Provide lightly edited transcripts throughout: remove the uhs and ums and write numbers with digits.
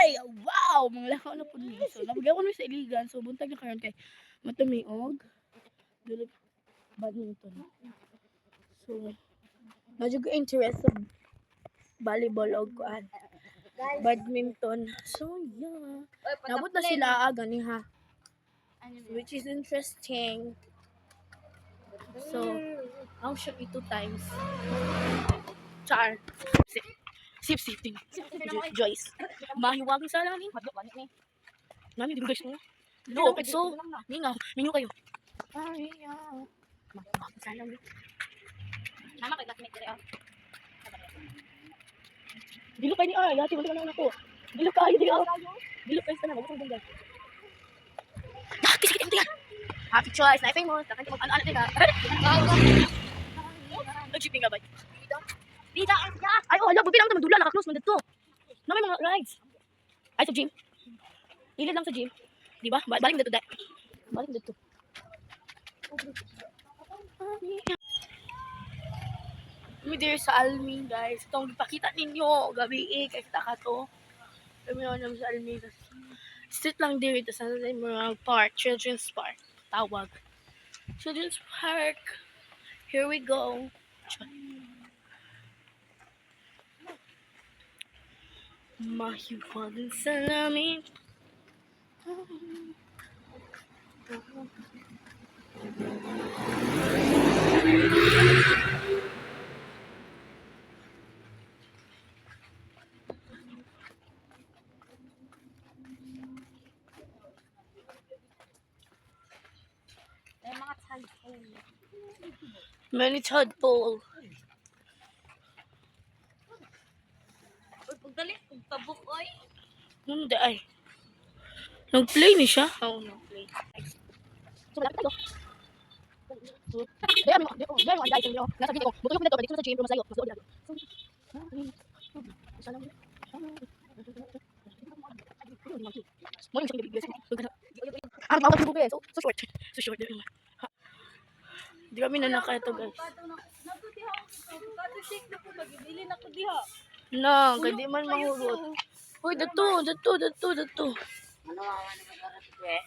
Ay! Wow! Manglakaw na po niya. So, nabigyan ko na sa iligan. So, buntag na karon kay matumiog. Dili badminton. So, medyo ko interest sa volleyball o kuan. Badminton. So, yeah. Nabot na sila gani ha. Which is interesting. So, I'll shoot it 2 times. Char. Sip-sipting. Joyce. Mahiwagang sa langin. Nami, di ko guys mo. No, so, mingo kayo. Ay, mahiwagang sa langin. Mama kay gatmit dire. Dilo kayo ni Ay, yati wala na ako. Dilo kayo di ako. Dilo kayo sa naman, gusto guys. Nakakisakit yan. Happy choice, na famous. Takan ko ano-ano din ha. Nag-shipping ka ba? Dita ang ya. Ay, oh, hala, buti lang naman dula, naka-close man dito. Na may mga rides. Ay, sa gym. Ilid lang sa gym. Di ba? Balik dito, dad. Balik dito. Kami dito sa Almin, guys. Itong ipakita ninyo. Gabi kay kita ka to. Kami naman sa Almin. Street lang dito sa mga park. Children's Park. Tawag. Children's Park. Here we go. Mahiwagang salamin. May mga tadpole. Many tadpole. Uy, pagdali, pagpabuk oy. Hindi ay. Nag-play ni siya. Oh, no play. So, malapit tayo. Daya mo guys, nyo. Nasa video ko. Buto yung pinito, dito sa gym, pero masayo. Mas loob mo yung sa video. Ang mawag yung bubi. So short. So short. Di kami nanaka ito guys. No, kaya man mahurot. Uy, dato. Ano wawa na magarat ko eh.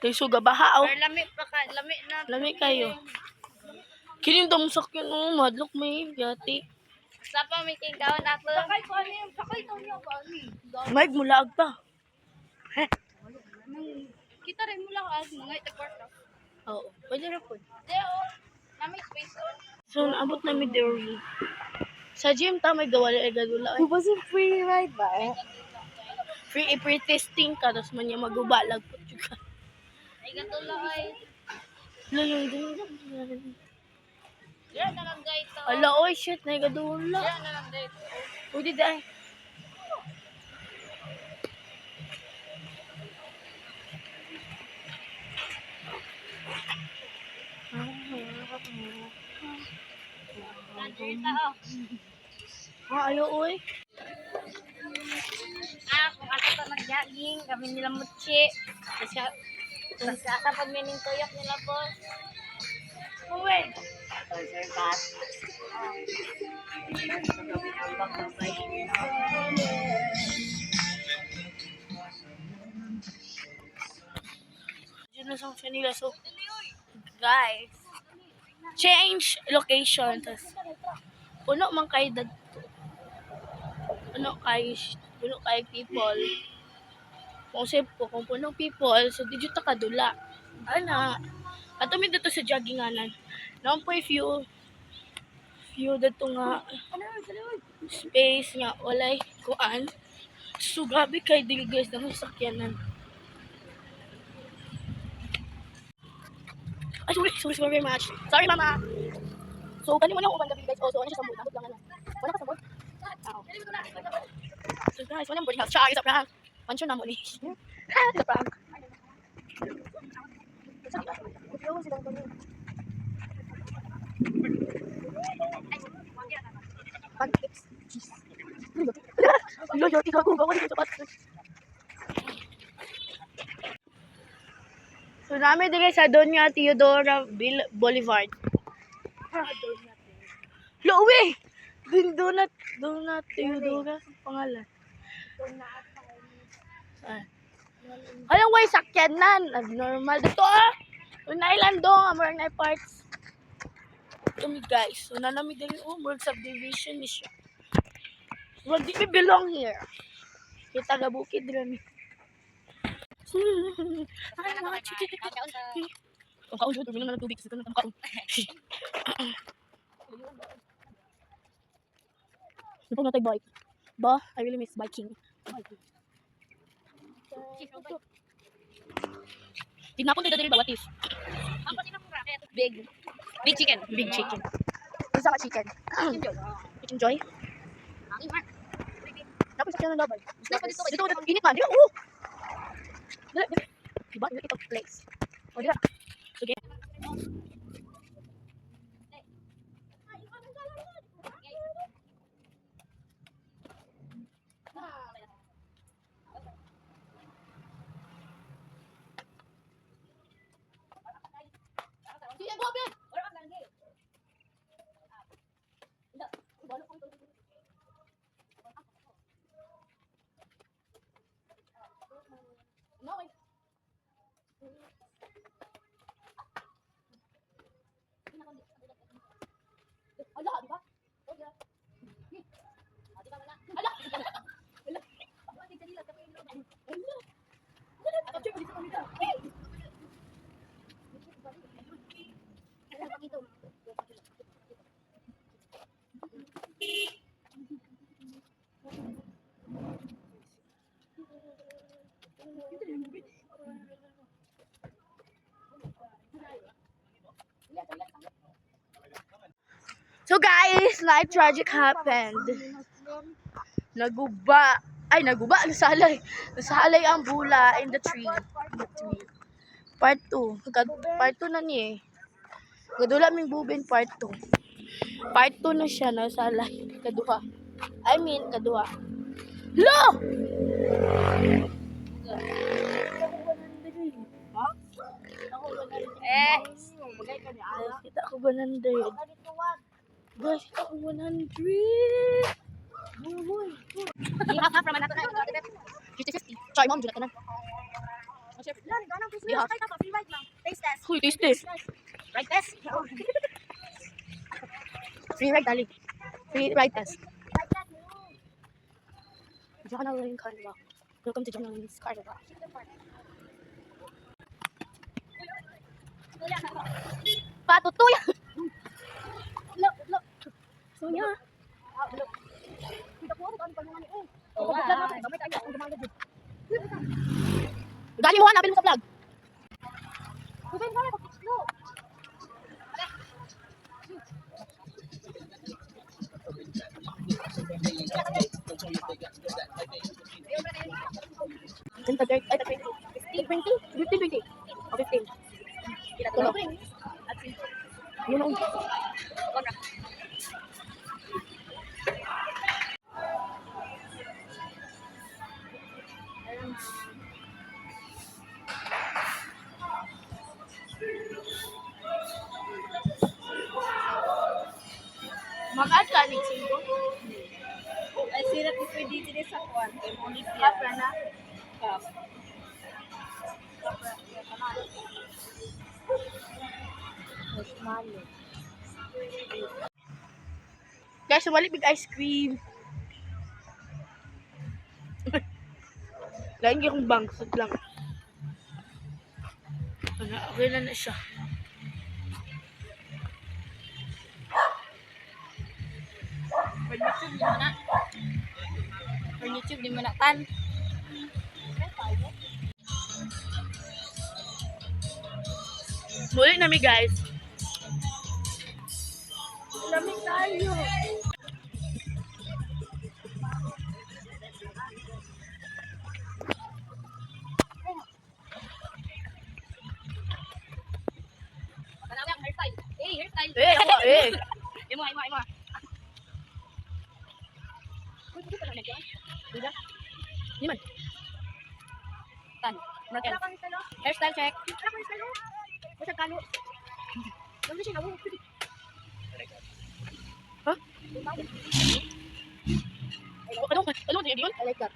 Kay suga baha. Or lami pa ka, lami na. Lami kayo. Kining tong sakyan madlok may yati. Sa pa may tingkawan ato. Sakay ko ano yung sakay to niya ba ni. Mike mula agta. Kita rin mo lang as mga itagwarta. Oo, pwede ra po. Deo, nami space on. So naabot namin dairy. Sa gym ta may gawa ay gadula. It was a free ride ba? Free testing ka tapos man niya magubalag po juga. Ay gatulo ay. Layong din. Diyan na lang dito. Ala oy shit na gadula. Diyan na lang dito. Pwede dai. Ayo oy. Kung ato pa mag-jogging, kami nila mutsi. Kasi asa pag mining tuyok nila boss. Uwe! Sir Kat. Diyan na sa nila. So, guys, change location. Tas, puno man kay puno kay people. Kung puno people, so di jud ta kadula. Ana, ato mi dito sa jogginganan. Naon po few dito nga space nga walay kuan. So grabe kay dili guys na sakyanan. Ay, sorry very much. Sorry, mama. So, kanina mo na uban gabi guys. Also, ano siya sa mood? Nabot lang ano. Wala ka sa mood? So, guys, wala boarding house. Char, isa prank. Pansyo na mo ni. Isa prank. Loyo, ikaw ko. Bawal dito sa So, namin din sa Doña Teodora Boulevard. Lowe! Doña Teodora, pangalan. Alam way sakyanan, abnormal dito ah. Unay lang do, amor na parts. Kami guys, so nanami dali work subdivision ni siya. Well, di we belong here. Kita ga bukid dira mi. Ay, mga chichi. Ang kaon jud, minum na ng tubig sa kanang kaon. Sipag natay bike. Ba, I really miss biking. Tinapon dito diri bawatis. Big. Big chicken. Big chicken. Isa ka chicken. Chicken joy. Dapat sakyan ng labay. Dito, init man. Dito, Dito, diba? Ito place. O, dito. Sige. Sige, Bobby! Ala, di ba? Ala! So guys, life tragic happened. Naguba. Nasalay. Nasalay ang bula in the tree. Part 2. Part 2 na niya eh. Gadula ming bubin part 2. Part 2 na siya, nasalay. Kaduha. Kaduha. Lo! Kita ko 100. Guys, kita ko 100. Half from another time. 50-50. Char, mom, dyan ka na. Taste test. Uy, taste test. Right test. Free ride, dali. Free ride test. Diyan ka na rin Carnival. Welcome to Janelle's Carnival. Patutuy! Look. Sonya. Dali mo, hanapin mo sa vlog. Ganda, guys. Ay, 20? 15, 20. O, 15. Tulog. Yun ang... Mag-asa ni Chingo. Ay, sirap ni pwede din sa kwan. Kapra na. Guys, sumali big ice cream. Lagi akong bangsot lang. Okay na siya. For YouTube, di mo na tan. Muli nami guys. Lamig tayo. Hairstyle. Ako Imo. Di man. Tan. Hairstyle check. Ha? Ano? I like that.